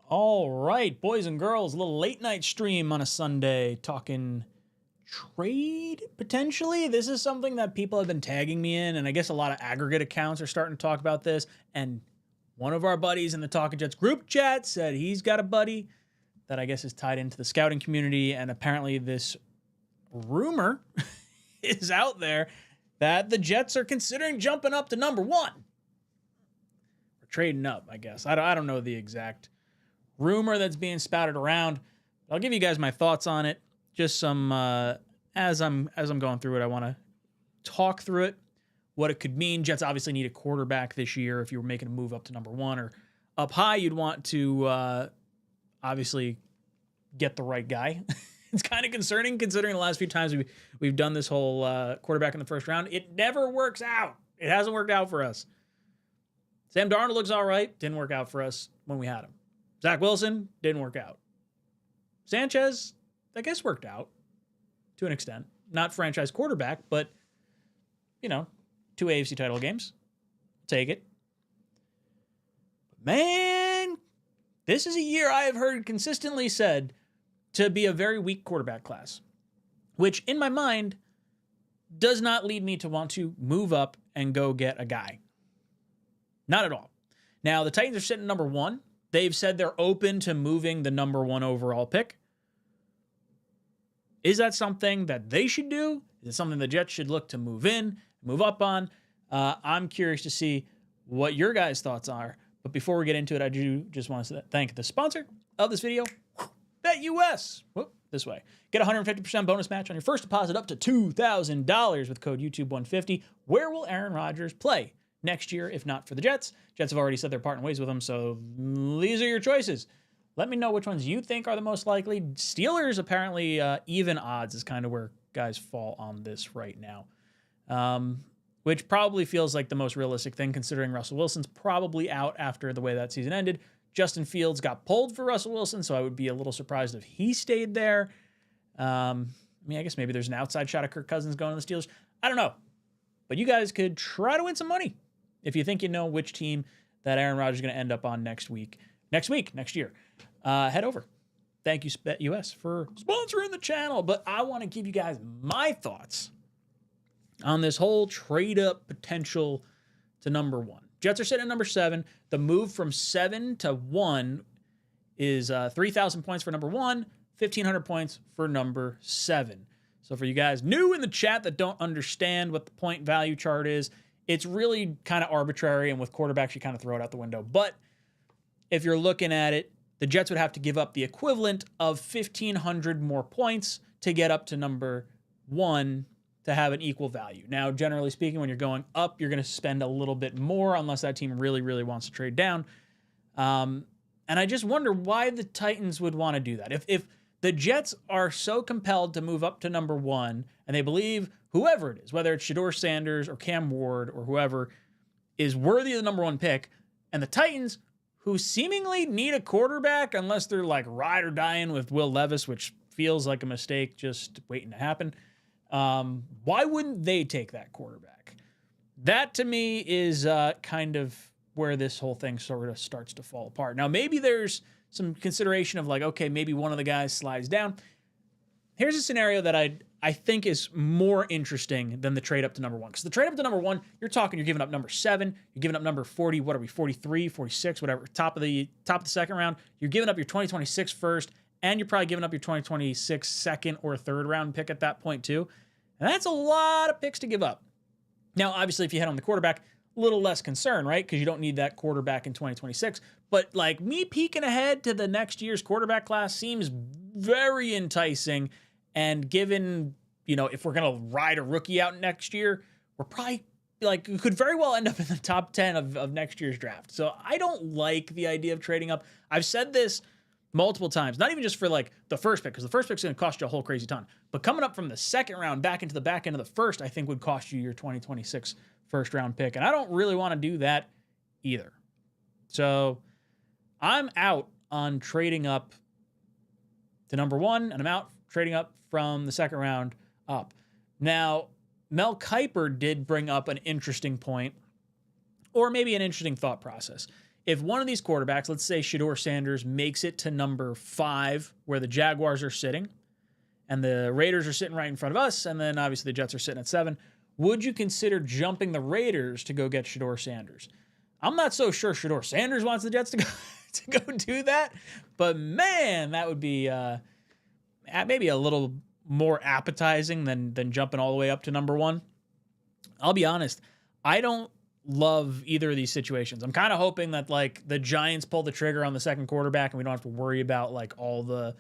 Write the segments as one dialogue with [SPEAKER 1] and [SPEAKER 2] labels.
[SPEAKER 1] All right, boys and girls, a little late night stream on a Sunday talking trade potentially. This is something that people have been tagging me in, and I guess a lot of aggregate accounts are starting to talk about this. And one of our buddies in the Talking Jets group chat said he's got a buddy that I guess is tied into the scouting community, and apparently this rumor is out there that the Jets are considering jumping up to number 1. Or trading up, I guess. I don't know the exact rumor that's being spouted around. I'll give you guys my thoughts on it. Just some as I'm going through it, I want to talk through it, what it could mean. Jets obviously need a quarterback this year. If you were making a move up to number 1 or up high, you'd want to obviously get the right guy. It's kind of concerning considering the last few times we've done this whole quarterback in the first round. It never works out. It hasn't worked out for us. Sam Darnold looks all right. Didn't work out for us when we had him. Zach Wilson didn't work out. Sanchez, I guess, worked out to an extent. Not franchise quarterback, but, 2 AFC title games. Take it. Man, this is a year I have heard consistently said to be a very weak quarterback class, which in my mind does not lead me to want to move up and go get a guy. Not at all. Now, the Titans are sitting at number 1. They've said they're open to moving the number 1 overall pick. Is that something that they should do? Is it something the Jets should look to move up on? I'm curious to see what your guys' thoughts are. But before we get into it, I do just want to thank the sponsor of this video, BetUS. Whoop, this way. Get a 150% bonus match on your first deposit up to $2,000 with code YouTube150. Where will Aaron Rodgers play next year, if not for the Jets? Jets have already said they're parting ways with him, so these are your choices. Let me know which ones you think are the most likely. Steelers, apparently, even odds is kind of where guys fall on this right now, which probably feels like the most realistic thing considering Russell Wilson's probably out after the way that season ended. Justin Fields got pulled for Russell Wilson, so I would be a little surprised if he stayed there. I guess maybe there's an outside shot of Kirk Cousins going to the Steelers. I don't know. But you guys could try to win some money if you think you know which team that Aaron Rodgers is going to end up on next year. Head over. Thank you, BetUS, for sponsoring the channel. But I want to give you guys my thoughts on this whole trade-up potential to number 1. Jets are sitting at number 7. The move from 7 to 1 is 3,000 points for number 1, 1,500 points for number 7. So for you guys new in the chat that don't understand what the point value chart is, it's really kind of arbitrary, and with quarterbacks, you kind of throw it out the window. But if you're looking at it, the Jets would have to give up the equivalent of 1,500 more points to get up to number 1 to have an equal value. Now, generally speaking, when you're going up, you're going to spend a little bit more unless that team really, really wants to trade down. And I just wonder why the Titans would want to do that. If the Jets are so compelled to move up to number 1 and they believe whoever it is, whether it's Shedeur Sanders or Cam Ward or whoever, is worthy of the number 1 pick, and the Titans, who seemingly need a quarterback unless they're like ride or dying with Will Levis, which feels like a mistake just waiting to happen, why wouldn't they take that quarterback? That to me is kind of where this whole thing sort of starts to fall apart. Now, maybe there's some consideration of like, okay, maybe one of the guys slides down. Here's a scenario that I think is more interesting than the trade up to number 1. Because the trade up to number 1, you're giving up number 7, you're giving up number 40, 43, 46, whatever, top of the second round. You're giving up your 2026 first, and you're probably giving up your 2026 second or third round pick at that point too. And that's a lot of picks to give up. Now, obviously, if you head on the quarterback, a little less concern, right? Because you don't need that quarterback in 2026. But like me peeking ahead to the next year's quarterback class seems very enticing. And given, if we're going to ride a rookie out next year, we're probably could very well end up in the top 10 of next year's draft. So I don't like the idea of trading up. I've said this multiple times, not even just for like the first pick, because the first pick is going to cost you a whole crazy ton. But coming up from the second round back into the back end of the first, I think would cost you your 2026 first round pick. And I don't really want to do that either. So I'm out on trading up to number 1, and I'm out trading up from the second round up. Now, Mel Kiper did bring up an interesting point, or maybe an interesting thought process. if one of these quarterbacks, let's say Shedeur Sanders, makes it to number 5, where the Jaguars are sitting, and the Raiders are sitting right in front of us, and then obviously the Jets are sitting at 7, would you consider jumping the Raiders to go get Shedeur Sanders? I'm not so sure Shedeur Sanders wants the Jets to go to go do that, but man, that would be maybe a little more appetizing than jumping all the way up to number 1. I'll be honest, I don't love either of these situations. I'm kind of hoping that like the Giants pull the trigger on the second quarterback and we don't have to worry about like all the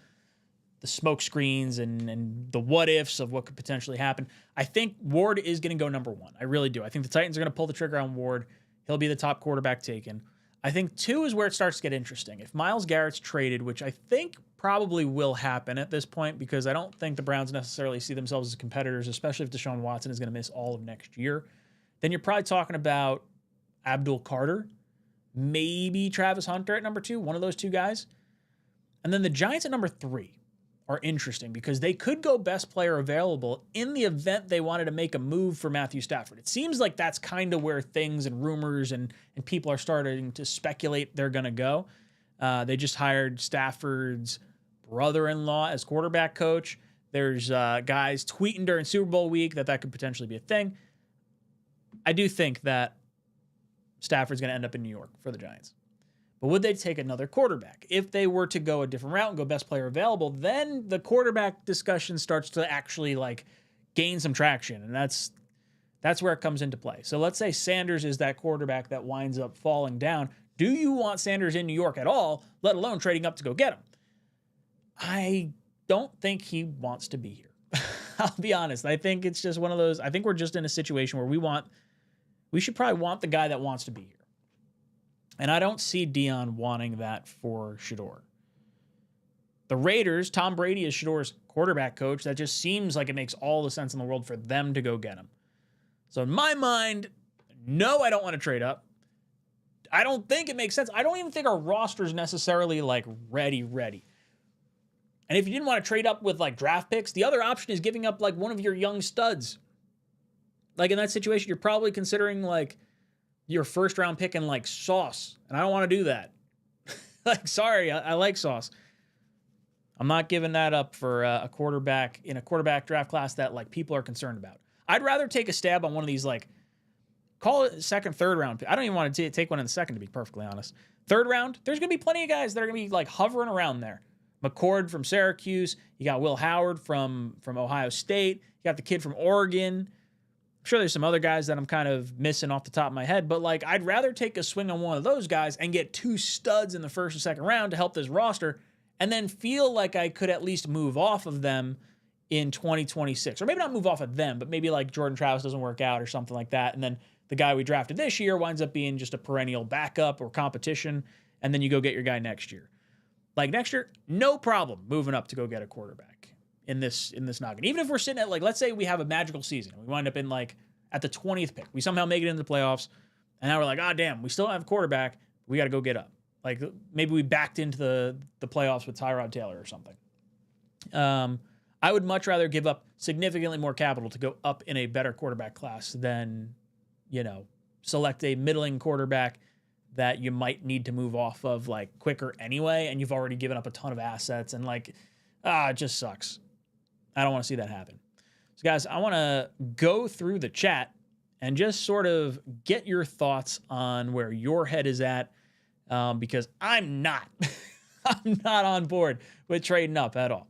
[SPEAKER 1] smoke screens and the what ifs of what could potentially happen. I think Ward is going to go number 1. I really do. I think the Titans are going to pull the trigger on Ward. He'll be the top quarterback taken. I think 2 is where it starts to get interesting. If Myles Garrett's traded, which I think probably will happen at this point, because I don't think the Browns necessarily see themselves as competitors, especially if Deshaun Watson is going to miss all of next year, then you're probably talking about Abdul Carter, maybe Travis Hunter at number 2, one of those 2 guys. And then the Giants at number 3 are interesting because they could go best player available in the event they wanted to make a move for Matthew Stafford. It seems like that's kind of where things and rumors and people are starting to speculate they're going to go. They just hired Stafford's brother-in-law as quarterback coach. There's guys tweeting during Super Bowl week that could potentially be a thing. I do think that Stafford's going to end up in New York for the Giants. But would they take another quarterback? If they were to go a different route and go best player available, then the quarterback discussion starts to actually like gain some traction. And that's where it comes into play. So let's say Sanders is that quarterback that winds up falling down. Do you want Sanders in New York at all, let alone trading up to go get him? I don't think he wants to be here. I'll be honest. I think it's just one of those. I think we're just in a situation where we should probably want the guy that wants to be here. And I don't see Dion wanting that for Shedeur. The Raiders, Tom Brady is Shedeur's quarterback coach. That just seems like it makes all the sense in the world for them to go get him. So in my mind, no, I don't want to trade up. I don't think it makes sense. I don't even think our roster is necessarily like ready. And if you didn't want to trade up with like draft picks, the other option is giving up like one of your young studs. Like in that situation, you're probably considering like your first round pick in like Sauce. And I don't want to do that. Like, sorry, I like Sauce. I'm not giving that up for a quarterback in a quarterback draft class that like people are concerned about. I'd rather take a stab on one of these, like, call it second, third round. I don't even want to take one in the second, to be perfectly honest. Third round, there's going to be plenty of guys that are going to be like hovering around there. McCord from Syracuse. You got Will Howard from Ohio State. You got the kid from Oregon. I'm sure there's some other guys that I'm kind of missing off the top of my head, but like I'd rather take a swing on one of those guys and get 2 studs in the first and second round to help this roster and then feel like I could at least move off of them in 2026. Or maybe not move off of them, but maybe like Jordan Travis doesn't work out or something like that. And then the guy we drafted this year winds up being just a perennial backup or competition, and then you go get your guy next year. Like next year, no problem moving up to go get a quarterback in this noggin. Even if we're sitting at like, let's say we have a magical season and we wind up in like at the 20th pick. We somehow make it into the playoffs, and now we're like, damn, we still don't have a quarterback. We got to go get up. Like maybe we backed into the playoffs with Tyrod Taylor or something. I would much rather give up significantly more capital to go up in a better quarterback class than, select a middling quarterback that you might need to move off of like quicker anyway, and you've already given up a ton of assets, and like, it just sucks. I don't want to see that happen. So guys, I want to go through the chat and just sort of get your thoughts on where your head is at, because I'm not. I'm not on board with trading up at all.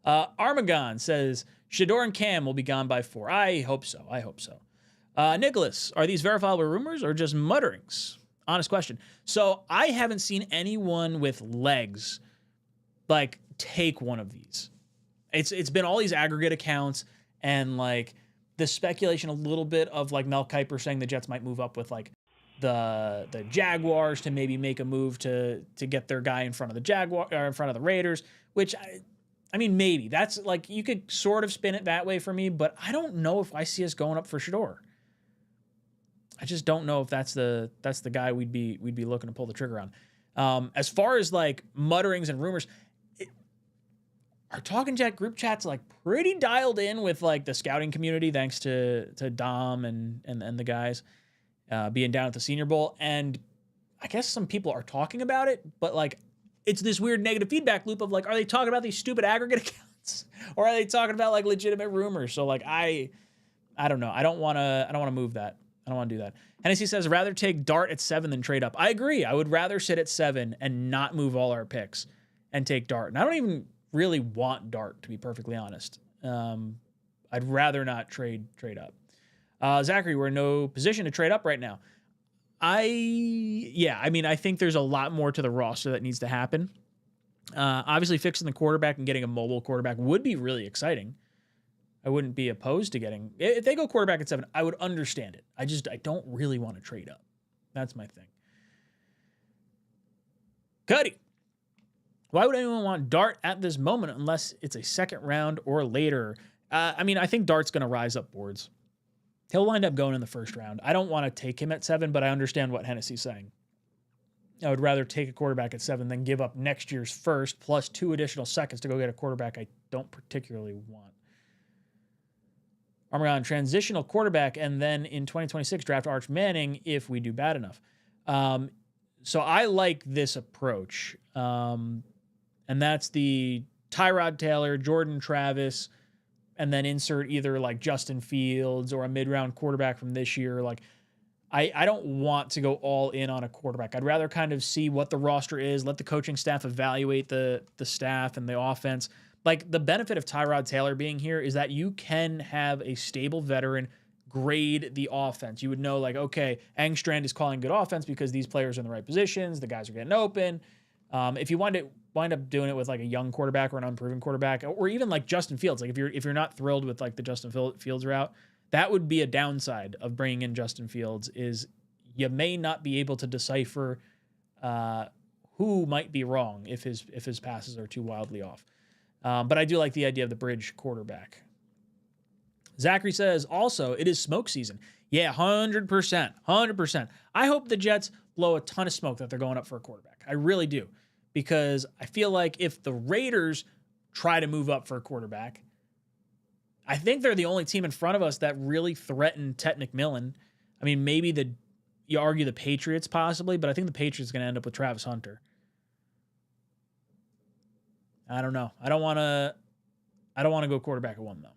[SPEAKER 1] Armagon says, Shedeur and Cam will be gone by 4. I hope so. Nicholas, are these verifiable rumors or just mutterings? Honest question. So I haven't seen anyone with legs like take one of these. It's been all these aggregate accounts and like the speculation a little bit of like Mel Kiper saying the Jets might move up with like the Jaguars to maybe make a move to get their guy in front of the Jaguar or in front of the Raiders, which I mean, maybe that's like, you could sort of spin it that way for me, but I don't know if I see us going up for Shedeur. I just don't know if that's the guy we'd be looking to pull the trigger on. As far as like mutterings and rumors, our Talking Jack group chat's like pretty dialed in with like the scouting community, thanks to Dom and the guys being down at the Senior Bowl. And I guess some people are talking about it, but like it's this weird negative feedback loop of like, are they talking about these stupid aggregate accounts or are they talking about like legitimate rumors? So like, I don't know. I don't want to move that. I don't want to do that. Hennessy says, rather take Dart at 7 than trade up. I agree. I would rather sit at 7 and not move all our picks and take Dart. And I don't even really want Dart, to be perfectly honest. I'd rather not trade up. Zachary, we're in no position to trade up right now. I think there's a lot more to the roster that needs to happen. Obviously, fixing the quarterback and getting a mobile quarterback would be really exciting. I wouldn't be opposed to getting, if they go quarterback at 7, I would understand it. I don't really want to trade up. That's my thing. Cuddy, why would anyone want Dart at this moment unless it's a second round or later? I think Dart's going to rise up boards. He'll wind up going in the first round. I don't want to take him at 7, but I understand what Hennessy's saying. I would rather take a quarterback at 7 than give up next year's first plus 2 additional seconds to go get a quarterback I don't particularly want. Armagon, transitional quarterback, and then in 2026 draft Arch Manning if we do bad enough. So I like this approach. And that's the Tyrod Taylor, Jordan Travis, and then insert either like Justin Fields or a mid-round quarterback from this year. Like, I don't want to go all in on a quarterback. I'd rather kind of see what the roster is, let the coaching staff evaluate the staff and the offense. Like, the benefit of Tyrod Taylor being here is that you can have a stable veteran grade the offense. You would know, like, okay, Engstrand is calling good offense because these players are in the right positions, the guys are getting open. If you wind up doing it with like a young quarterback or an unproven quarterback, or even like Justin Fields, like if you're not thrilled with like the Justin Fields route, that would be a downside of bringing in Justin Fields, is you may not be able to decipher who might be wrong if his passes are too wildly off. But I do like the idea of the bridge quarterback. Zachary says, also, it is smoke season. Yeah, 100%. 100%. I hope the Jets blow a ton of smoke that they're going up for a quarterback. I really do. Because I feel like if the Raiders try to move up for a quarterback, I think they're the only team in front of us that really threatened Ted McMillan. I mean, maybe you argue the Patriots possibly, but I think the Patriots are going to end up with Travis Hunter. I don't know. I don't want to go quarterback at 1 though.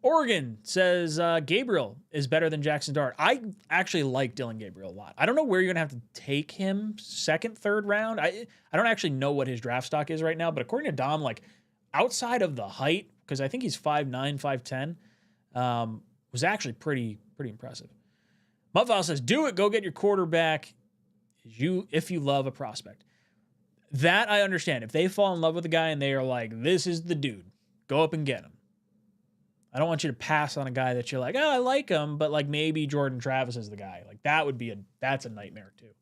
[SPEAKER 1] Oregon says Gabriel is better than Jackson Dart. I actually like Dylan Gabriel a lot. I don't know where you're going to have to take him, 2nd, 3rd round. I don't actually know what his draft stock is right now, but according to Dom, like outside of the height, because I think he's 5'9", 5'10", was actually pretty impressive. Mudfile says, do it. Go get your quarterback if you love a prospect. That I understand. If they fall in love with a guy and they are like, this is the dude, go up and get him. I don't want you to pass on a guy that you're like, oh, I like him, but like maybe Jordan Travis is the guy. Like that's a nightmare too.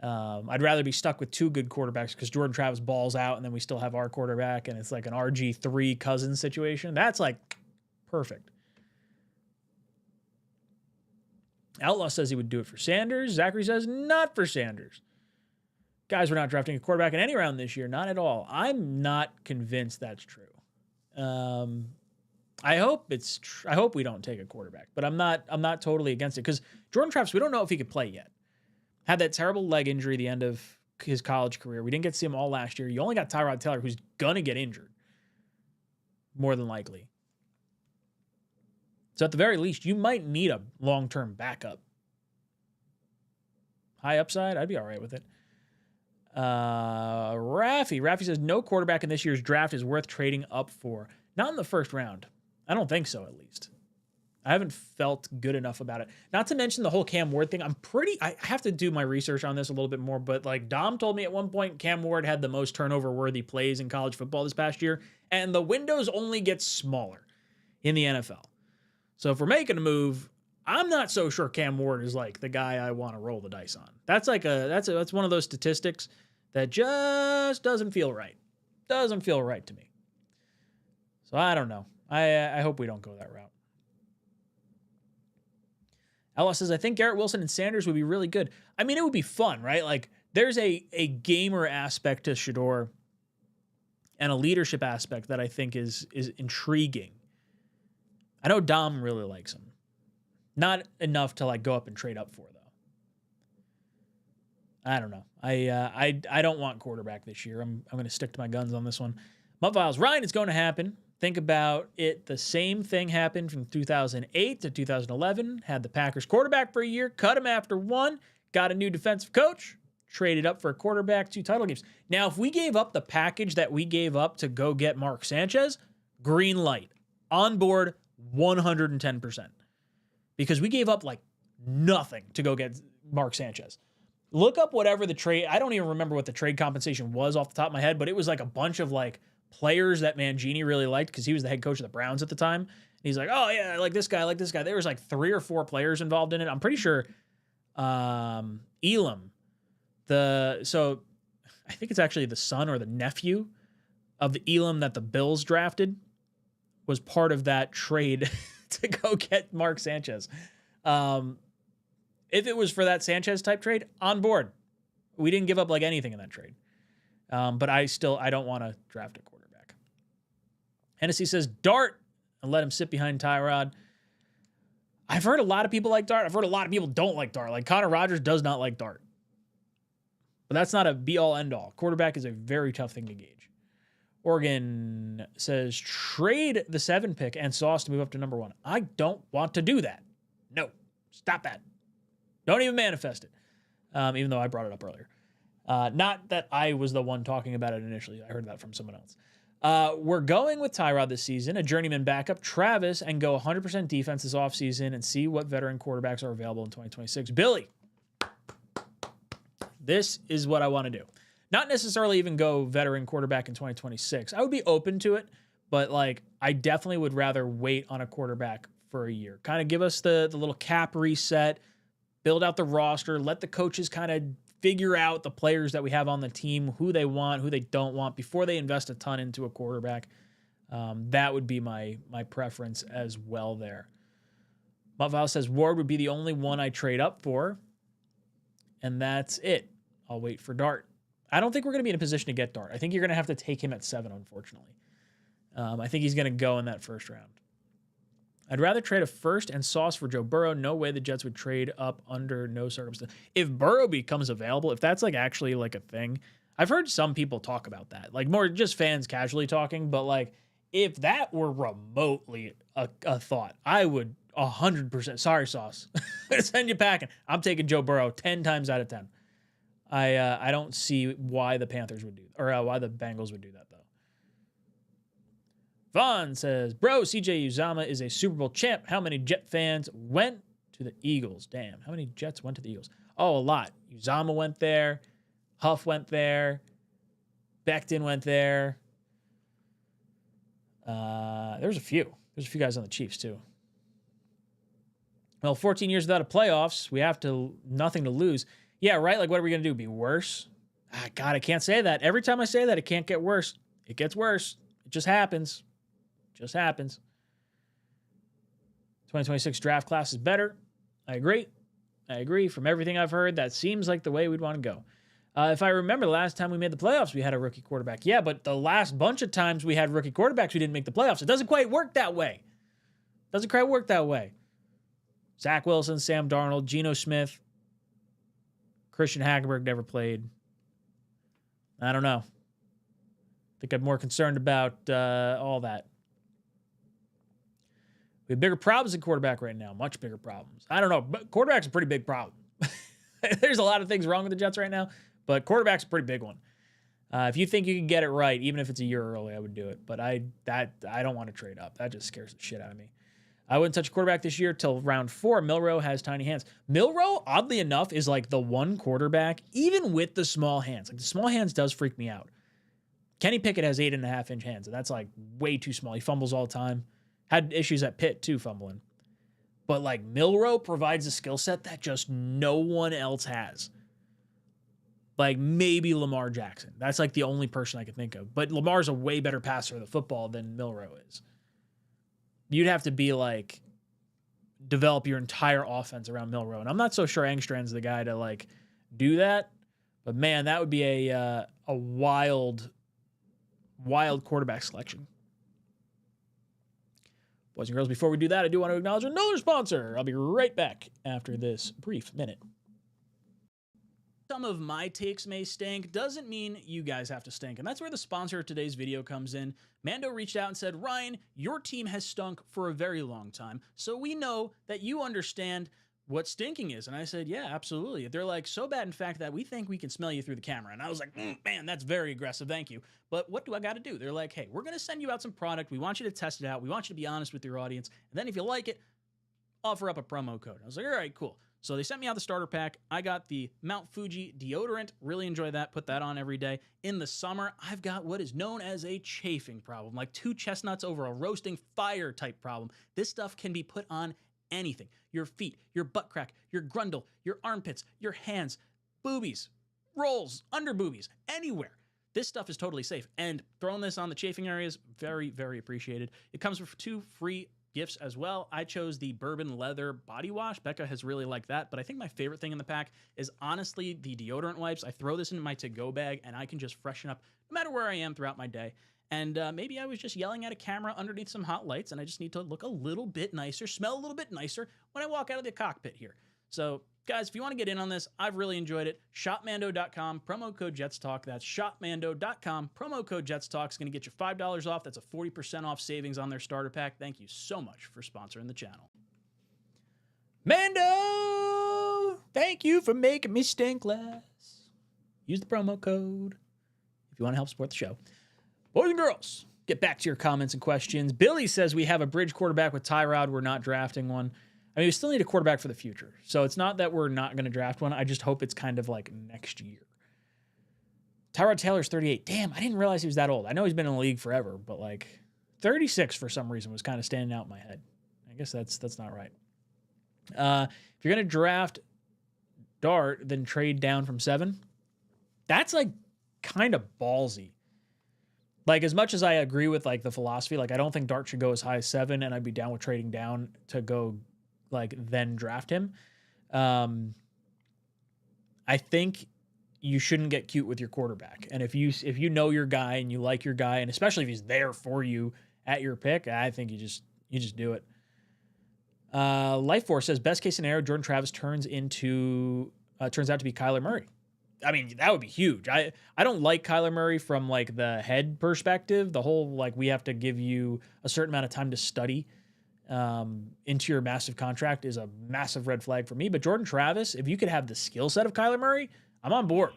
[SPEAKER 1] I'd rather be stuck with 2 good quarterbacks because Jordan Travis balls out and then we still have our quarterback and it's like an RG3 Cousins situation. That's like perfect. Outlaw says he would do it for Sanders. Zachary says not for Sanders. Guys, we're not drafting a quarterback in any round this year. Not at all. I'm not convinced that's true. I hope I hope we don't take a quarterback, but I'm not totally against it because Jordan Travis, we don't know if he could play yet. Had that terrible leg injury at the end of his college career. We didn't get to see him all last year. You only got Tyrod Taylor, who's gonna get injured, more than likely. So at the very least, you might need a long-term backup. High upside, I'd be all right with it. Raffy says no quarterback in this year's draft is worth trading up for. Not in the first round. I don't think so, at least. I haven't felt good enough about it. Not to mention the whole Cam Ward thing. I have to do my research on this a little bit more, but like Dom told me at one point, Cam Ward had the most turnover-worthy plays in college football this past year, and the windows only get smaller in the NFL. So if we're making a move, I'm not so sure Cam Ward is like the guy I want to roll the dice on. That's one of those statistics that just doesn't feel right. Doesn't feel right to me. So I don't know. I hope we don't go that route. Ella says, I think Garrett Wilson and Sanders would be really good. I mean, it would be fun, right? Like, there's a gamer aspect to Shedeur and a leadership aspect that I think is intriguing. I know Dom really likes him. Not enough to, like, go up and trade up for, though. I don't know. I don't want quarterback this year. I'm going to stick to my guns on this one. Mutt Files, Ryan, it's going to happen. Think about it. The same thing happened from 2008 to 2011. Had the Packers quarterback for a year, cut him after one, got a new defensive coach, traded up for a quarterback, 2 title games. Now, if we gave up the package that we gave up to go get Mark Sanchez, green light, on board 110%. Because we gave up like nothing to go get Mark Sanchez. Look up whatever the trade, I don't even remember what the trade compensation was off the top of my head, but it was like a bunch of like players that Mangini really liked because he was the head coach of the Browns at the time. And he's like, oh yeah, I like this guy, I like this guy. There was like 3 or 4 players involved in it. I'm pretty sure Elam, so I think it's actually the son or the nephew of the Elam that the Bills drafted was part of that trade to go get Mark Sanchez. If it was for that Sanchez type trade, on board. We didn't give up like anything in that trade. But I don't want to draft a quarterback. Hennessy says Dart and let him sit behind Tyrod. I've heard a lot of people like Dart. I've heard a lot of people don't like Dart. Like Connor Rogers does not like Dart. But that's not a be-all, end-all. Quarterback is a very tough thing to gauge. Oregon says trade the 7 pick and Sauce to move up to number 1. I don't want to do that. No. Stop that. Don't even manifest it. Even though I brought it up earlier. Not that I was the one talking about it initially. I heard that from someone else. We're going with Tyrod this season, a journeyman backup, Travis, and go 100% defense this offseason and see what veteran quarterbacks are available in 2026. Billy, this is what I want to do. Not necessarily even go veteran quarterback in 2026. I would be open to it, but like I definitely would rather wait on a quarterback for a year. Kind of give us the little cap reset, build out the roster, let the coaches kind of figure out the players that we have on the team, who they want, who they don't want, before they invest a ton into a quarterback. That would be my preference as well there. Mutval says Ward would be the only one I trade up for, and that's it. I'll wait for Dart. I don't think we're going to be in a position to get Dart. I think you're going to have to take him at 7, unfortunately. I think he's going to go in that first round. I'd rather trade a first and Sauce for Joe Burrow. No way the Jets would trade up under no circumstance. If Burrow becomes available, if that's like actually like a thing, I've heard some people talk about that, like more just fans casually talking, but like if that were remotely a thought, I would 100%. Sorry, Sauce. Send you packing. I'm taking Joe Burrow 10 times out of 10. I don't see why the Panthers would do, or why the Bengals would do that though. Vaughn says, bro, 𝐂𝐲𝐬 is a Super Bowl champ. How many Jet fans went to the Eagles? Damn. How many Jets went to the Eagles? Oh, a lot. Uzama went there. Huff went there. Becton went there. There's a few. There's a few guys on the Chiefs, too. Well, 14 years without a playoffs. We have nothing to lose. Yeah, right? Like, what are we going to do? Be worse? God, I can't say that. Every time I say that, it can't get worse. It gets worse. It just happens. Just happens. 2026 draft class is better. I agree. From everything I've heard, that seems like the way we'd want to go. If I remember, the last time we made the playoffs, we had a rookie quarterback. Yeah, but the last bunch of times we had rookie quarterbacks, we didn't make the playoffs. It doesn't quite work that way. Zach Wilson, Sam Darnold, Geno Smith, Christian Hackenberg never played. I don't know. I think I'm more concerned about all that. We have bigger problems in quarterback right now. Much bigger problems. I don't know. But quarterback's a pretty big problem. There's a lot of things wrong with the Jets right now, but quarterback's a pretty big one. If you think you can get it right, even if it's a year early, I would do it. But I don't want to trade up. That just scares the shit out of me. I wouldn't touch a quarterback this year till round 4. Milroe has tiny hands. Milroe, oddly enough, is like the one quarterback, even with the small hands. Like the small hands does freak me out. Kenny Pickett has 8.5-inch hands, and that's like way too small. He fumbles all the time. Had issues at Pitt, too, fumbling. But, like, Milroe provides a skill set that just no one else has. Like, maybe Lamar Jackson. That's, like, the only person I can think of. But Lamar's a way better passer of the football than Milroe is. You'd have to be, like, develop your entire offense around Milroe. And I'm not so sure Engstrand's the guy to, like, do that. But, man, that would be a wild quarterback selection. Boys and girls, before we do that, I do want to acknowledge another sponsor. I'll be right back after this brief minute. Some of my takes may stink doesn't mean you guys have to stink. And that's where the sponsor of today's video comes in. Mando reached out and said, Ryan, your team has stunk for a very long time, so we know that you understand what stinking is. And I said, yeah, absolutely. They're like, so bad, in fact, that we think we can smell you through the camera. And I was like, man, that's very aggressive. Thank you. But what do I got to do? They're like, hey, we're going to send you out some product. We want you to test it out. We want you to be honest with your audience. And then if you like it, offer up a promo code. I was like, all right, cool. So they sent me out the starter pack. I got the Mount Fuji deodorant. Really enjoy that. Put that on every day. In the summer, I've got what is known as a chafing problem, like 2 chestnuts over a roasting fire type problem. This stuff can be put on anything. Your feet, your butt crack, your grundle, your armpits, your hands, boobies, rolls, under boobies, anywhere. This stuff is totally safe. And throwing this on the chafing areas, very, very appreciated. It comes with 2 free gifts as well. I chose the bourbon leather body wash. Becca has really liked that, but I think my favorite thing in the pack is honestly the deodorant wipes. I throw this in my to-go bag and I can just freshen up no matter where I am throughout my day. And maybe I was just yelling at a camera underneath some hot lights and I just need to look a little bit nicer, smell a little bit nicer when I walk out of the cockpit here. So guys, if you want to get in on this, I've really enjoyed it. Shopmando.com, promo code JetsTalk. That's shopmando.com, promo code JetsTalk is going to get you $5 off. That's a 40% off savings on their starter pack. Thank you so much for sponsoring the channel. Mando, thank you for making me stink less. Use the promo code if you want to help support the show. Boys and girls, get back to your comments and questions. Billy says we have a bridge quarterback with Tyrod. We're not drafting one. I mean, we still need a quarterback for the future. So it's not that we're not going to draft one. I just hope it's kind of like next year. Tyrod Taylor's 38. Damn, I didn't realize he was that old. I know he's been in the league forever, but like 36 for some reason was kind of standing out in my head. I guess that's not right. If you're going to draft Dart, then trade down from 7. That's like kind of ballsy. Like, as much as I agree with like the philosophy, like I don't think Dart should go as high as 7, and I'd be down with trading down to go like then draft him. I think you shouldn't get cute with your quarterback. And if you know your guy and you like your guy, and especially if he's there for you at your pick, I think you just do it. Life Force says best case scenario, Jordan Travis turns out to be Kyler Murray. I mean, that would be huge. I don't like Kyler Murray from like the head perspective. The whole like we have to give you a certain amount of time to study into your massive contract is a massive red flag for me. But Jordan Travis, if you could have the skill set of Kyler Murray, I'm on board.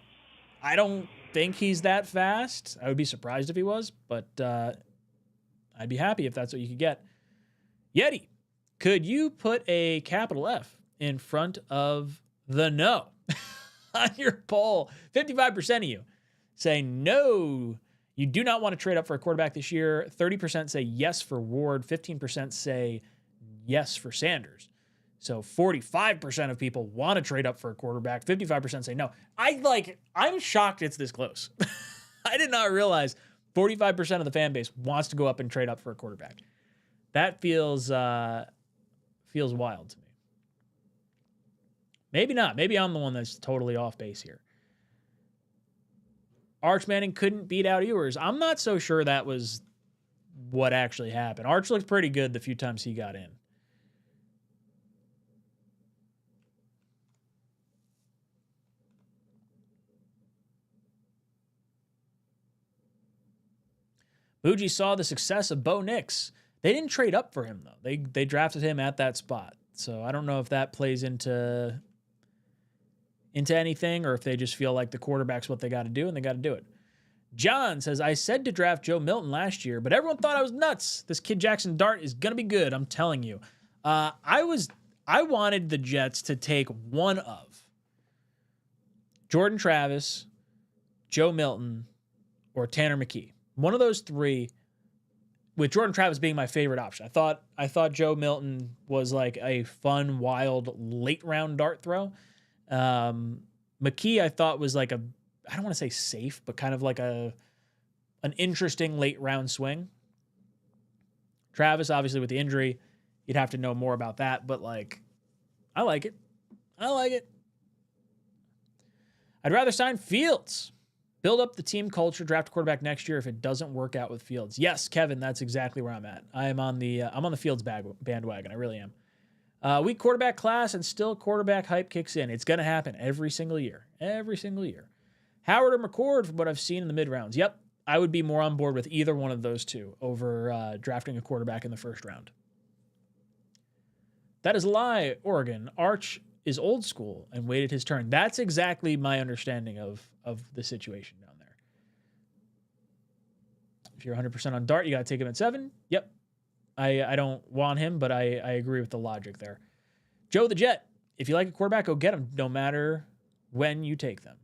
[SPEAKER 1] I don't think he's that fast. I would be surprised if he was, but I'd be happy if that's what you could get. Yeti, could you put a capital F in front of the no on your poll? 55% of you say no, you do not want to trade up for a quarterback this year. 30% say yes for Ward. 15% say yes for Sanders. So 45% of people want to trade up for a quarterback. 55% say no. I'm shocked it's this close. I did not realize 45% of the fan base wants to go up and trade up for a quarterback. That feels wild to me. Maybe not. Maybe I'm the one that's totally off base here. Arch Manning couldn't beat out Ewers. I'm not so sure that was what actually happened. Arch looked pretty good the few times he got in. Bougie saw the success of Bo Nix. They didn't trade up for him, though. They drafted him at that spot. So I don't know if that plays into anything or if they just feel like the quarterback's what they got to do and they got to do it. John says, I said to draft Joe Milton last year, but everyone thought I was nuts. This kid Jackson Dart is going to be good, I'm telling you. I wanted the Jets to take one of Jordan Travis, Joe Milton, or Tanner McKee. One of those 3, with Jordan Travis being my favorite option. I thought Joe Milton was like a fun, wild, late round dart throw. McKee, I thought was like I don't want to say safe, but kind of like an interesting late round swing. Travis, obviously with the injury, you'd have to know more about that, but like, I like it. I'd rather sign Fields. Build up the team culture, draft a quarterback next year if it doesn't work out with Fields. Yes, Kevin, that's exactly where I'm at. I'm on the Fields bandwagon. I really am. Weak quarterback class and still quarterback hype kicks in. It's going to happen every single year. Every single year. Howard or McCord from what I've seen in the mid-rounds. Yep, I would be more on board with either one of those two over drafting a quarterback in the first round. That is a lie, Oregon. Arch is old school and waited his turn. That's exactly my understanding of the situation down there. If you're 100% on Dart, you got to take him at 7. Yep. I don't want him, but I agree with the logic there. Joe the Jet. If you like a quarterback, go get him, no matter when you take them.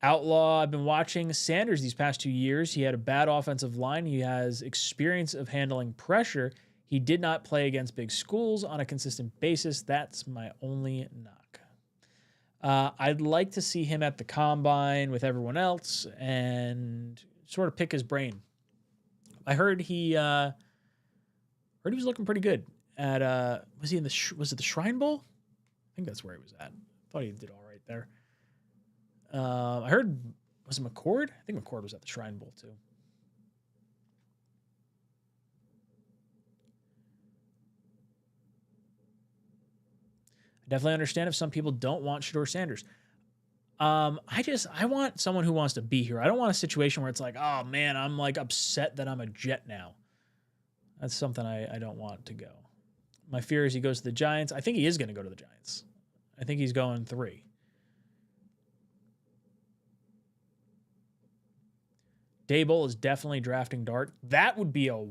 [SPEAKER 1] Outlaw, I've been watching Sanders these past 2 years. He had a bad offensive line. He has experience of handling pressure. He did not play against big schools on a consistent basis. That's my only knock. I'd like to see him at the combine with everyone else and sort of pick his brain. I heard he was looking pretty good at was it the Shrine Bowl? I think that's where he was at. Thought he did all right there. I heard, was it McCord? I think McCord was at the Shrine Bowl too. I definitely understand if some people don't want Shedeur Sanders. I want someone who wants to be here. I don't want a situation where it's like, oh man, I'm like upset that I'm a Jet now. That's something I don't want to go. My fear is he goes to the Giants. I think he is going to go to the Giants. I think he's going 3. Dable is definitely drafting Dart. That would be a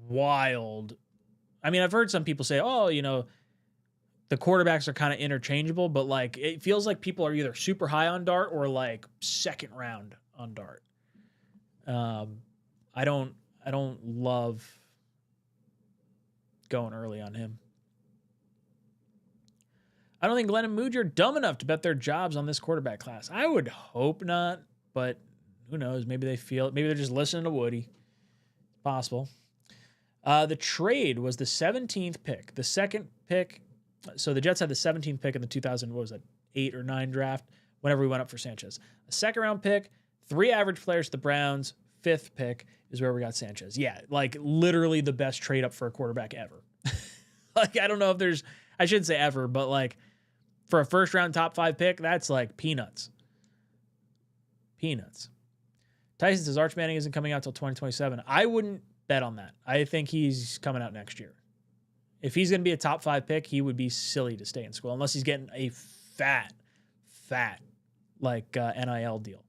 [SPEAKER 1] wild. I mean, I've heard some people say, oh, the quarterbacks are kind of interchangeable, but like it feels like people are either super high on Dart or like second round on Dart. I don't love going early on him. I don't think Glenn and Mooj are dumb enough to bet their jobs on this quarterback class. I would hope not, but who knows? Maybe they feel it. Maybe they're just listening to Woody. It's possible. The trade was the 17th pick. The second pick. So the Jets had the 17th pick in the 2008 or 9 draft whenever we went up for Sanchez. A second round pick, 3 average players to the Browns, 5th pick is where we got Sanchez. Yeah, like literally the best trade up for a quarterback ever. Like, I don't know if there's, I shouldn't say ever, but like for a first round top 5 pick, that's like peanuts. Peanuts. Tyson says Arch Manning isn't coming out till 2027. I wouldn't bet on that. I think he's coming out next year. If he's going to be a top 5 pick, he would be silly to stay in school unless he's getting a fat, like NIL deal.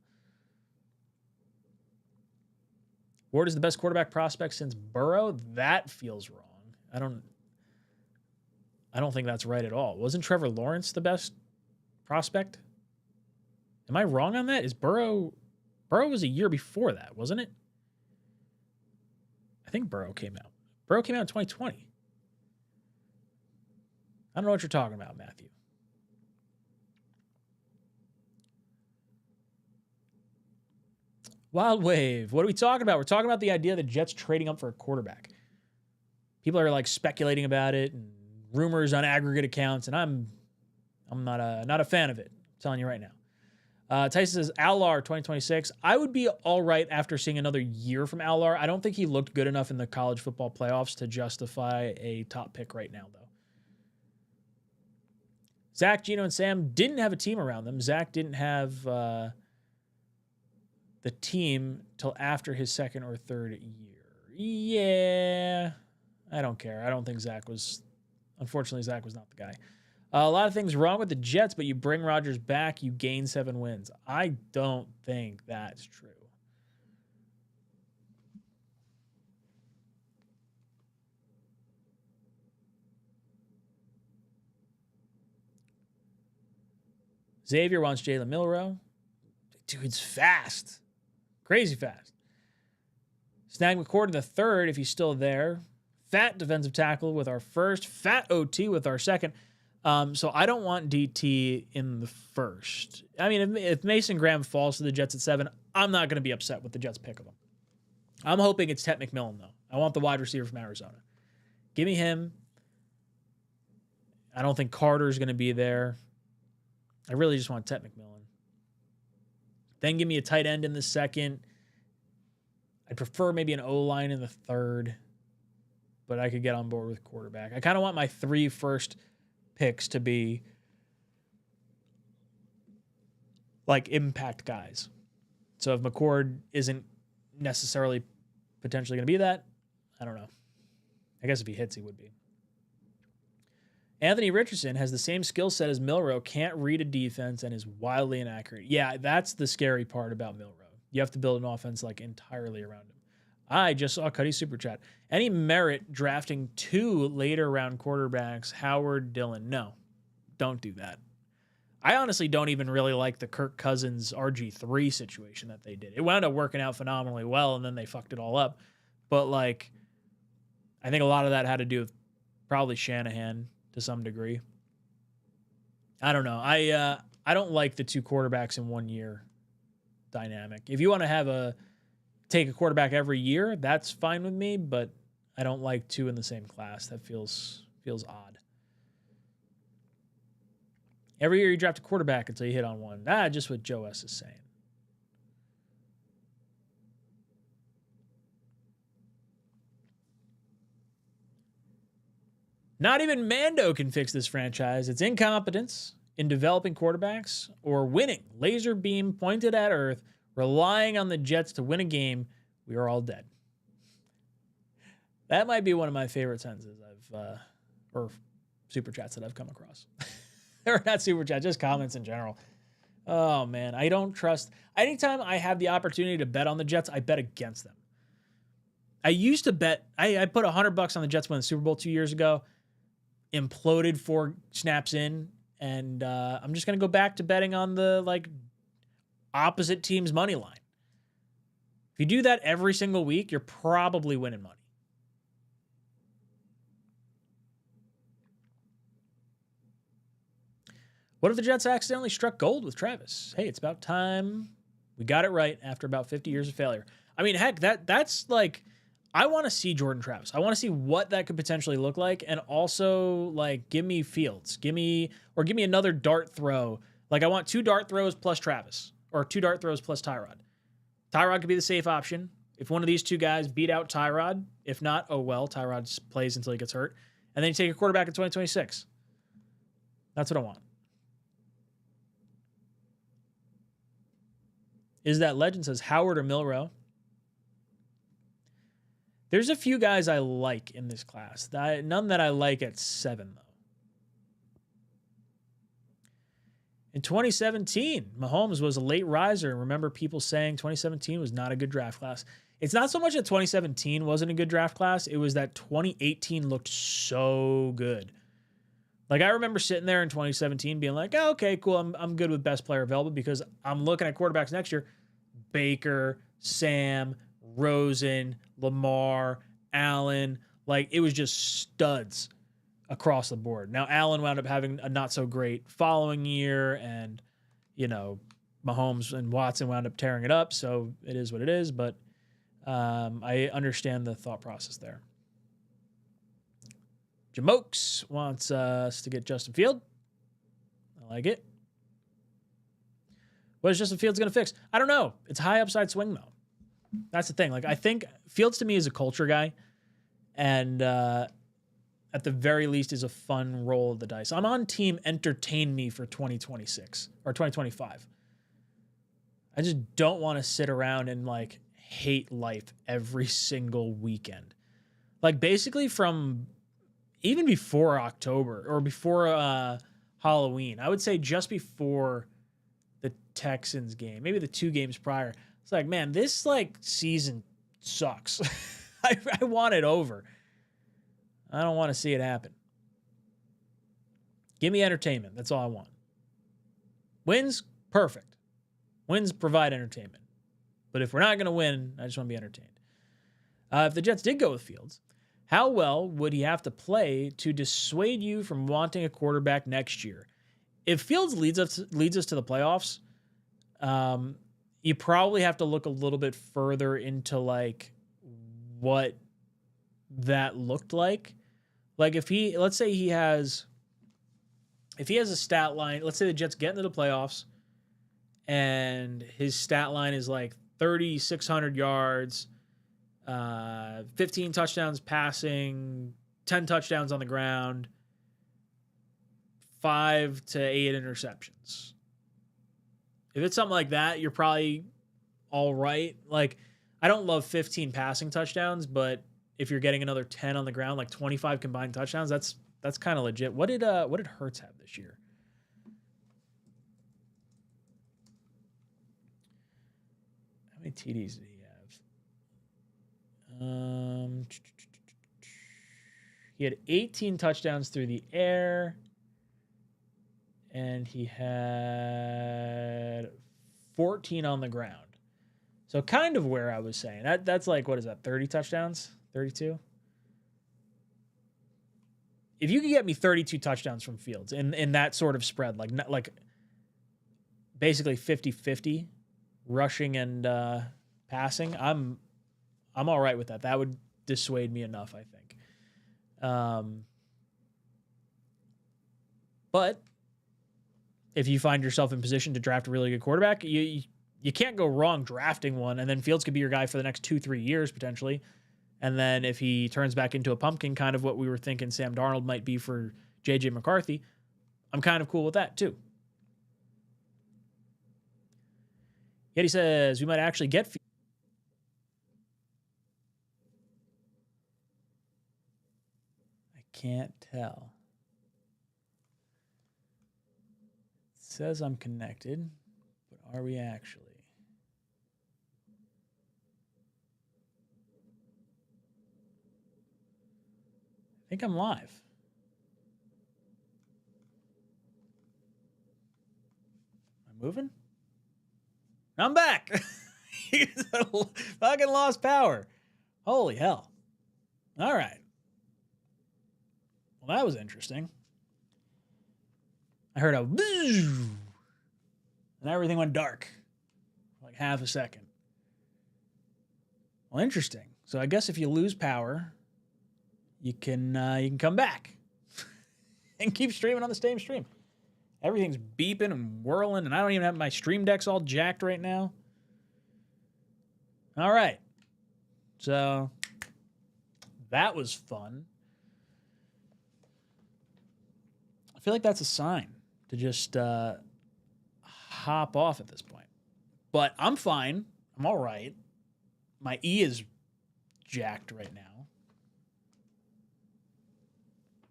[SPEAKER 1] Ward is the best quarterback prospect since Burrow. That feels wrong. I don't think that's right at all. Wasn't Trevor Lawrence the best prospect? Am I wrong on that? Is Burrow was a year before that, wasn't it? I think Burrow came out. Burrow came out in 2020. I don't know what you're talking about, Matthew. Wild Wave. What are we talking about? We're talking about the idea that Jets trading up for a quarterback. People are like speculating about it and rumors on aggregate accounts, and I'm not a fan of it. I'm telling you right now. Tyson says Hr 2026. I would be all right after seeing another year from Hr. I don't think he looked good enough in the college football playoffs to justify a top pick right now, though. Zach, Gino, and Sam didn't have a team around them. Zach didn't have the team till after his 2nd or 3rd year. Yeah, I don't care. I don't think unfortunately, Zach was not the guy. A lot of things wrong with the Jets, but you bring Rodgers back, you gain 7 wins. I don't think that's true. Xavier wants Jalen Milroe. Dude's fast. Crazy fast. Snag McCord in the 3rd if he's still there. Fat defensive tackle with our 1st. Fat OT with our 2nd. So I don't want DT in the 1st. I mean, if Mason Graham falls to the Jets at 7, I'm not going to be upset with the Jets pick of him. I'm hoping it's Tet McMillan, though. I want the wide receiver from Arizona. Give me him. I don't think Carter's going to be there. I really just want Tet McMillan. Then give me a tight end in the 2nd. I'd prefer maybe an O-line in the 3rd. but I could get on board with quarterback. I kind of want my 3 first picks to be like impact guys. So if McCord isn't necessarily potentially going to be that, I don't know. I guess if he hits, he would be. Anthony Richardson has the same skill set as Milroe, can't read a defense, and is wildly inaccurate. Yeah, that's the scary part about Milroe. You have to build an offense like entirely around him. I just saw Cuddy's super chat. Any merit drafting 2 later round quarterbacks, Howard, Dillon? No, don't do that. I honestly don't even really like the Kirk Cousins RG3 situation that they did. It wound up working out phenomenally well, and then they fucked it all up. But like, I think a lot of that had to do with probably Shanahan to some degree. I don't know. I don't like the 2 quarterbacks in 1 year dynamic. If you want to take a quarterback every year, that's fine with me, but I don't like 2 in the same class. That feels odd. Every year you draft a quarterback until you hit on one. Just what Joe S is saying. Not even Mando can fix this franchise. It's incompetence in developing quarterbacks or winning. Laser beam pointed at Earth, relying on the Jets to win a game. We are all dead. That might be one of my favorite sentences or super chats that I've come across. Or not super chats, just comments in general. Oh, man. I don't trust. Anytime I have the opportunity to bet on the Jets, I bet against them. I used to bet. I put $100 on the Jets winning the Super Bowl 2 years ago. Imploded 4 snaps in, and I'm just going to go back to betting on the opposite team's money line. If you do that every single week, you're probably winning money. What if the Jets accidentally struck gold with Travis? Hey, it's about time we got it right after about 50 years of failure. I mean, heck, that's like, I want to see Jordan Travis. I want to see what that could potentially look like, and also give me Fields, give me another dart throw. I want 2 dart throws plus Travis, or 2 dart throws plus Tyrod. Tyrod could be the safe option. If one of these 2 guys beat out Tyrod, if not, oh well, Tyrod plays until he gets hurt, and then you take a quarterback in 2026. That's what I want. Is that legend says Howard or Milroe? There's a few guys I like in this class. None that I like at 7, though. In 2017, Mahomes was a late riser. Remember people saying 2017 was not a good draft class. It's not so much that 2017 wasn't a good draft class. It was that 2018 looked so good. I remember sitting there in 2017 being like, oh, okay, cool. I'm good with best player available because I'm looking at quarterbacks next year. Baker, Sam, Rosen, Lamar, Allen, it was just studs across the board. Now, Allen wound up having a not so great following year, and, Mahomes and Watson wound up tearing it up, so it is what it is, but I understand the thought process there. Jamokes wants us to get Justin Field. I like it. What is Justin Fields going to fix? I don't know. It's high upside swing, though. That's the thing. I think Fields to me is a culture guy, and at the very least is a fun roll of the dice. I'm on team entertain me for 2026 or 2025. I just don't want to sit around and hate life every single weekend. Basically from even before October or before Halloween, I would say just before the Texans game, maybe the 2 games prior. It's man, this season sucks. I want it over. I don't want to see it happen. Give me entertainment. That's all I want. Wins, perfect. Wins provide entertainment. But if we're not going to win, I just want to be entertained. If the Jets did go with Fields, how well would he have to play to dissuade you from wanting a quarterback next year? If Fields leads us to the playoffs, you probably have to look a little bit further into what that looked like. Let's say he has a stat line, let's say the Jets get into the playoffs and his stat line is 3,600 yards, 15 touchdowns passing, 10 touchdowns on the ground, 5 to 8 interceptions. If it's something like that, you're probably all right. Like, I don't love 15 passing touchdowns, but if you're getting another 10 on the ground, like 25 combined touchdowns, that's kind of legit. What did Hurts have this year? How many TDs did he have? He had 18 touchdowns through the air, and he had 14 on the ground. So kind of where I was saying. That's like, what is that, 30 touchdowns? 32? If you could get me 32 touchdowns from Fields in that sort of spread, like basically 50-50 rushing and passing, I'm all right with that. That would dissuade me enough, I think. But if you find yourself in position to draft a really good quarterback, you can't go wrong drafting one, and then Fields could be your guy for the next 2-3 years potentially. And then if he turns back into a pumpkin, kind of what we were thinking Sam Darnold might be for J.J. McCarthy, I'm kind of cool with that too. Yet he says we might actually get Fields. I can't tell. It says I'm connected, but are we actually? I think I'm live. Am I moving? I'm back. Fucking lost power. Holy hell. All right. Well, that was interesting. I heard a and everything went dark for like half a second. Well, interesting. So I guess if you lose power, you can come back and keep streaming on the same stream. Everything's beeping and whirling, and I don't even have my stream decks all jacked right now. All right. So that was fun. I feel like that's a sign to just hop off at this point. But I'm fine. I'm all right. My E is jacked right now.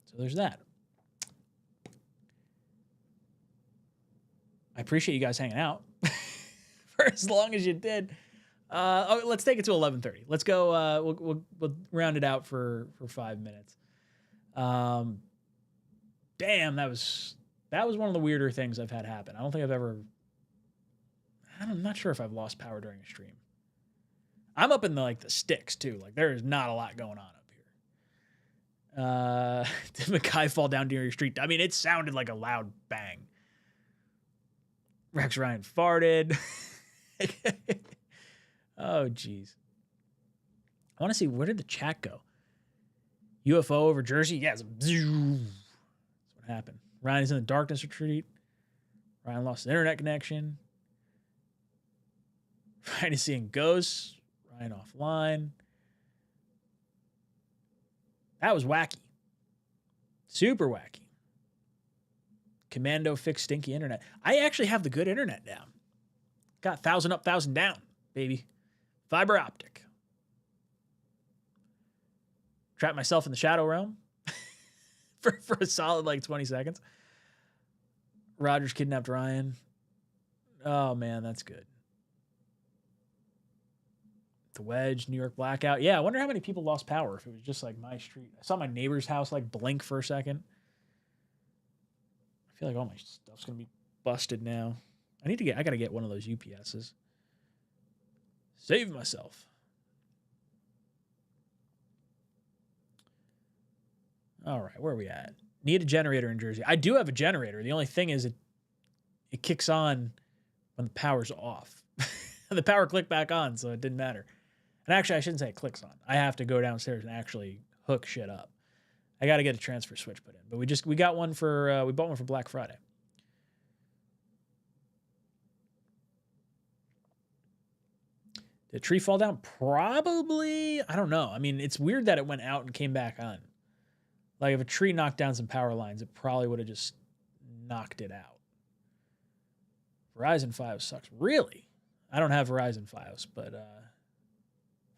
[SPEAKER 1] So there's that. I appreciate you guys hanging out for as long as you did. Let's take it to 11:30. Let's go. We'll round it out for 5 minutes. Damn, that was one of the weirder things I've had happen. I don't think I've ever. I'm not sure if I've lost power during a stream. I'm up in the sticks too. Like there is not a lot going on up here. Did Mackay fall down near your street? I mean, it sounded like a loud bang. Rex Ryan farted. Oh, geez. I want to see, where did the chat go? UFO over Jersey? Yes. That's what happened. Ryan is in the darkness retreat. Ryan lost his internet connection. Ryan is seeing ghosts. Ryan offline. That was wacky. Super wacky. Commando fixed stinky internet. I actually have the good internet down. Got 1,000 up, 1,000 down, baby. Fiber optic. Trapped myself in the shadow realm for a solid 20 seconds. Rogers kidnapped Ryan. Oh, man, that's good. The Wedge, New York blackout. Yeah, I wonder how many people lost power if it was just my street. I saw my neighbor's house blink for a second. I feel like all my stuff's gonna be busted now. I gotta get one of those UPSs. Save myself. All right, where are we at? Need a generator in Jersey. I do have a generator. The only thing is it kicks on when the power's off. The power clicked back on, so it didn't matter. And actually, I shouldn't say it clicks on. I have to go downstairs and actually hook shit up. I got to get a transfer switch put in, but we got one for we bought one for Black Friday. Did a tree fall down? Probably. I don't know. I mean, it's weird that it went out and came back on. Like, if a tree knocked down some power lines, it probably would have just knocked it out. Verizon Fios sucks. Really? I don't have Verizon Fios, but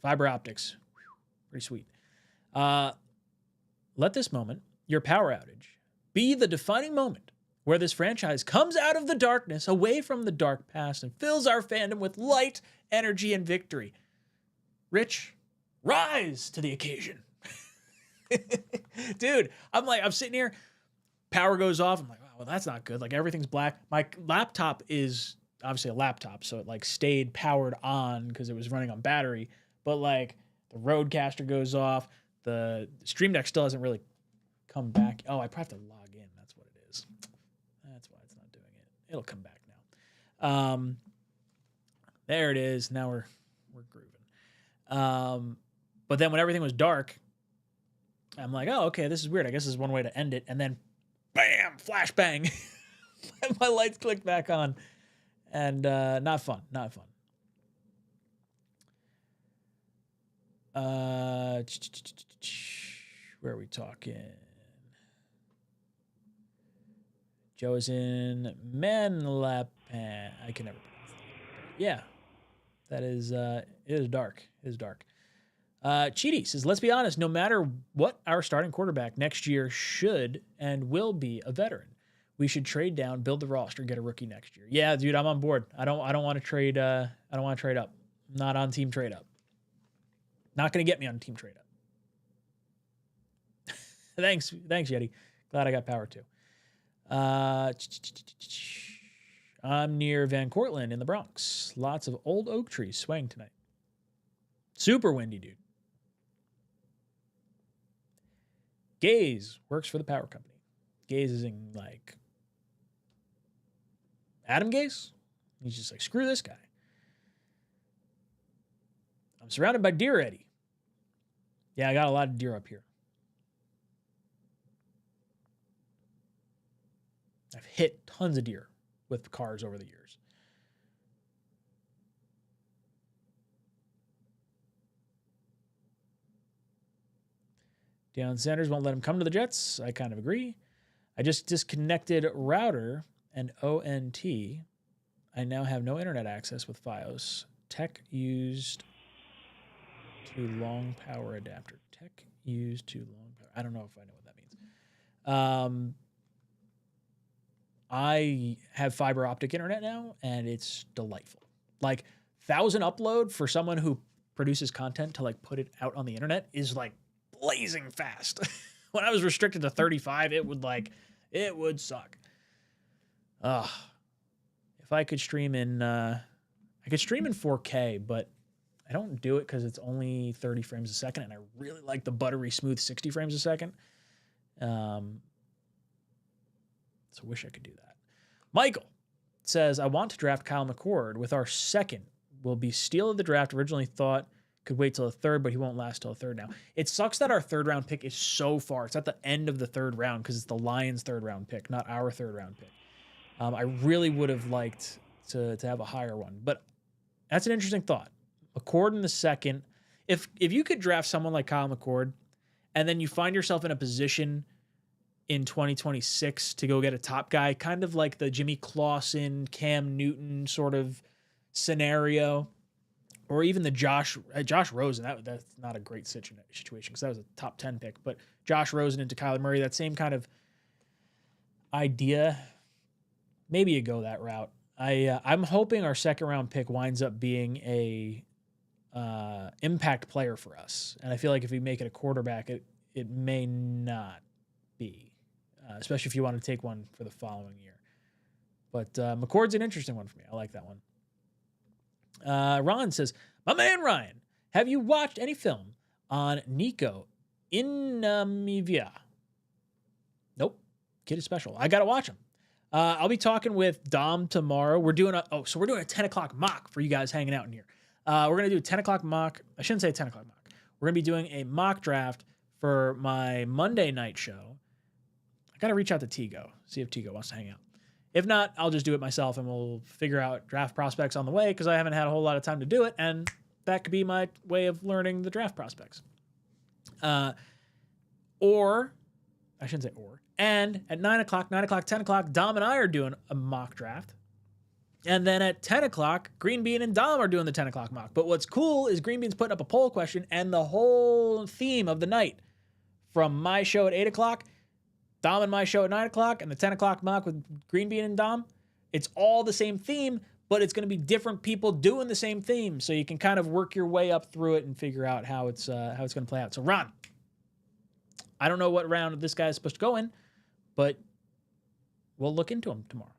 [SPEAKER 1] fiber optics, pretty sweet. Let this moment, your power outage, be the defining moment where this franchise comes out of the darkness, away from the dark past, and fills our fandom with light, energy, and victory. Rich, rise to the occasion. Dude, I'm sitting here, power goes off. I'm like, wow, well, that's not good. Like, everything's black. My laptop is obviously a laptop, so it like stayed powered on because it was running on battery. But like, the Rodecaster goes off. The Stream Deck still hasn't really come back. Oh, I probably have to log in. That's what it is. That's why it's not doing it. It'll come back now. There it is. Now we're grooving. But then when everything was dark, I'm like, oh, okay, this is weird. I guess this is one way to end it. And then, bam, flashbang. My lights clicked back on. And not fun. Not fun. Where are we talking? Joe is in Manlapan. I can never pronounce that. Yeah, that is. It is dark. It is dark. Cheaty says, let's be honest. No matter what, our starting quarterback next year should and will be a veteran. We should trade down, build the roster, get a rookie next year. Yeah, dude, I'm on board. I don't want to trade. I don't want to trade up. I'm not on team trade up. Not going to get me on team trade up. Thanks, Yeti. Glad I got power too. I'm near Van Cortlandt in the Bronx. Lots of old oak trees swaying tonight. Super windy, dude. Gaze works for the power company. Gaze is in like Adam Gaze. He's just like, screw this guy. I'm surrounded by deer, Eddie. Yeah, I got a lot of deer up here. I've hit tons of deer with cars over the years. Deion Sanders won't let him come to the Jets. I kind of agree. I just disconnected router and ONT. I now have no internet access with Fios. Tech used to long power adapter. Tech used to long power. I don't know if I know what that means. I have fiber optic internet now, and it's delightful. Like, 1,000 upload for someone who produces content to like put it out on the internet is like blazing fast. When I was restricted to 35, it would suck. If I could stream in, I could stream in 4K, but I don't do it because it's only 30 frames a second, and I really like the buttery smooth 60 frames a second. So I wish I could do that. Michael says, I want to draft Kyle McCord with our second. Will be steal of the draft. Originally thought could wait till the third, but he won't last till the third now. It sucks that our third round pick is so far. It's at the end of the third round because it's the Lions' third round pick, not our third round pick. I really would have liked to have a higher one, but that's an interesting thought. McCord in the second. If you could draft someone like Kyle McCord, and then you find yourself in a position in 2026 to go get a top guy, kind of like the Jimmy Clausen, Cam Newton sort of scenario, or even the Josh Rosen. That's not a great situation because that was a top 10 pick, but Josh Rosen into Kyler Murray, that same kind of idea. Maybe you go that route. I'm hoping our second round pick winds up being a impact player for us, and I feel like if we make it a quarterback, it may not be, especially if you want to take one for the following year. But McCord's an interesting one for me. I like that one. Ron says, my man Ryan, have you watched any film on Nico Inamivia? Nope. Kid is special. I got to watch him. I'll be talking with Dom tomorrow. We're doing a 10 o'clock mock for you guys hanging out in here. We're going to do a 10 o'clock mock. I shouldn't say 10 o'clock mock. We're going to be doing a mock draft for my Monday night show. I got to reach out to Tigo, see if Tigo wants to hang out. If not, I'll just do it myself, and we'll figure out draft prospects on the way because I haven't had a whole lot of time to do it, and that could be my way of learning the draft prospects. Or, I shouldn't say or. And at 9 o'clock, 10 o'clock, Dom and I are doing a mock draft. And then at 10 o'clock, Green Bean and Dom are doing the 10 o'clock mock. But what's cool is Green Bean's putting up a poll question, and the whole theme of the night, from my show at 8 o'clock, Dom and my show at 9 o'clock, and the 10 o'clock mock with Green Bean and Dom, it's all the same theme, but it's going to be different people doing the same theme. So you can kind of work your way up through it and figure out how it's going to play out. So Ron, I don't know what round this guy is supposed to go in, but we'll look into him tomorrow.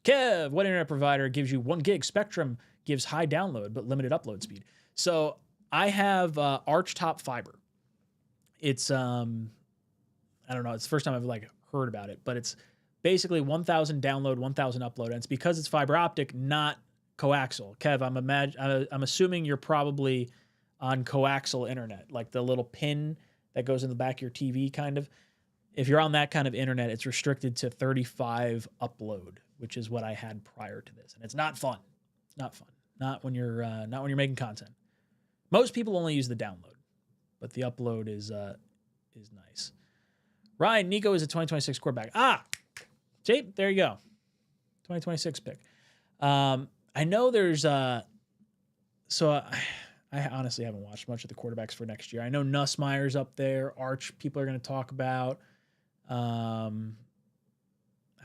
[SPEAKER 1] Kev, what internet provider gives you 1 gig? Spectrum gives high download but limited upload speed. So I have 𝐼𝐸 Fiber. It's I don't know. It's the first time I've heard about it, but it's basically 1,000 download, 1,000 upload, and it's because it's fiber optic, not coaxial. Kev, I'm assuming you're probably on coaxial internet, like the little pin that goes in the back of your TV, kind of. If you're on that kind of internet, it's restricted to 35 upload, which is what I had prior to this, and it's not fun. It's not fun. Not when you're making content. Most people only use the download, but the upload is nice. Ryan, Nico is a 2026 quarterback. See, there you go. 2026 pick. I know there's so I honestly haven't watched much of the quarterbacks for next year. I know Nussmeier's up there. Arch, people are going to talk about. I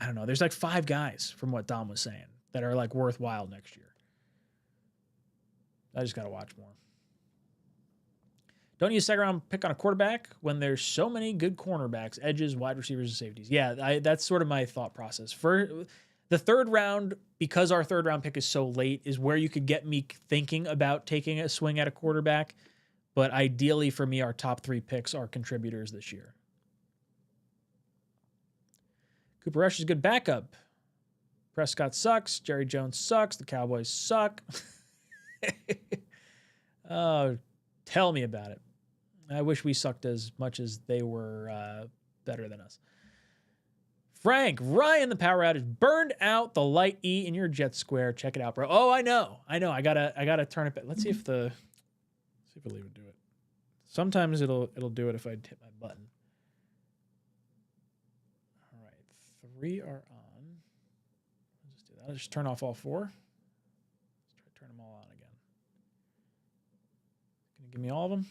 [SPEAKER 1] don't know. There's 5 guys from what Dom was saying that are worthwhile next year. I just got to watch more. Don't use second round pick on a quarterback when there's so many good cornerbacks, edges, wide receivers, and safeties. Yeah, that's sort of my thought process. For the third round, because our third round pick is so late, is where you could get me thinking about taking a swing at a quarterback. But ideally for me, our top 3 picks are contributors this year. Cooper Rush is a good backup. Prescott sucks. Jerry Jones sucks. The Cowboys suck. Oh, tell me about it. I wish we sucked as much as they were better than us. Frank, Ryan, the power outage burned out the light E in your jet square. Check it out, bro. Oh, I know. I gotta turn it back. Let's see if it'll even do it. Sometimes it'll do it if I hit my button. All right, 3 are on. I'll just do that. I'll just turn off all 4. Let's try to turn them all on again. Can you give me all of them?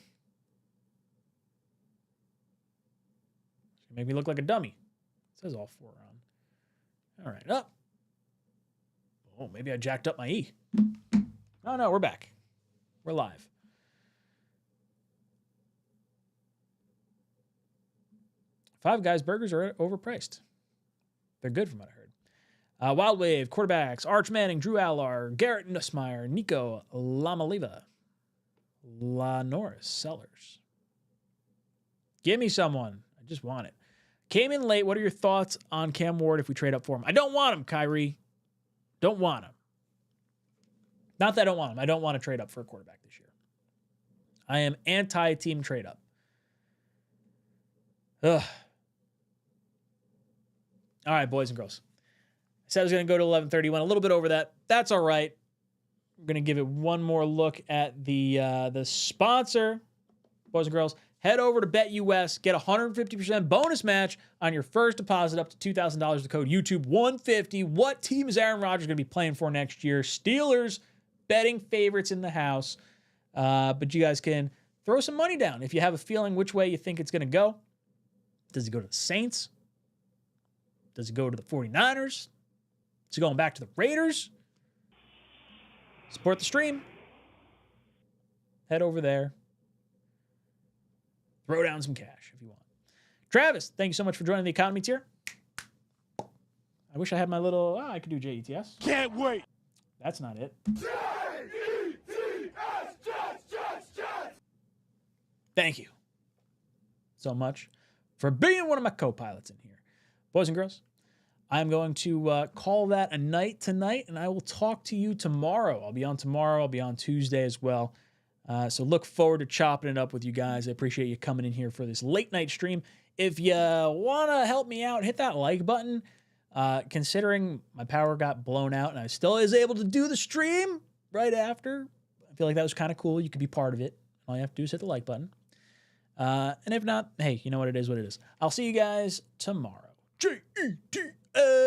[SPEAKER 1] It's gonna make me look like a dummy. It says all 4 are on. All right, up. Oh, maybe I jacked up my E. No, we're back. We're live. Five Guys burgers are overpriced. They're good from what I heard. Wild Wave, quarterbacks, Arch Manning, Drew Allar, Garrett Nussmeier, Nico Lamaliva, La Norris, Sellers. Give me someone. I just want it. Came in late. What are your thoughts on Cam Ward if we trade up for him? I don't want him, Kyrie. Don't want him. Not that I don't want him. I don't want to trade up for a quarterback this year. I am anti-team trade up. Ugh. All right, boys and girls. I said I was going to go to 11:30. Went a little bit over that. That's all right. I'm going to give it one more look at the sponsor. Boys and girls, head over to BetUS. Get a 150% bonus match on your first deposit up to $2,000. The code YouTube150. What team is Aaron Rodgers going to be playing for next year? Steelers, betting favorites in the house. But you guys can throw some money down if you have a feeling which way you think it's going to go. Does it go to the Saints? Does it go to the 49ers? Is it going back to the Raiders? Support the stream. Head over there. Throw down some cash if you want. Travis, thank you so much for joining the economy tier. I wish I had my little... I could do JETS.
[SPEAKER 2] Can't wait.
[SPEAKER 1] That's not it. Thank you so much for being one of my co-pilots in here. Boys and girls, I'm going to call that a night tonight, and I will talk to you tomorrow. I'll be on tomorrow. I'll be on Tuesday as well. So look forward to chopping it up with you guys. I appreciate you coming in here for this late night stream. If you want to help me out, hit that like button. Considering my power got blown out and I still was able to do the stream right after, I feel like that was kind of cool. You could be part of it. All you have to do is hit the like button. And if not, hey, you know what it is, what it is. I'll see you guys tomorrow. J-E-T-S.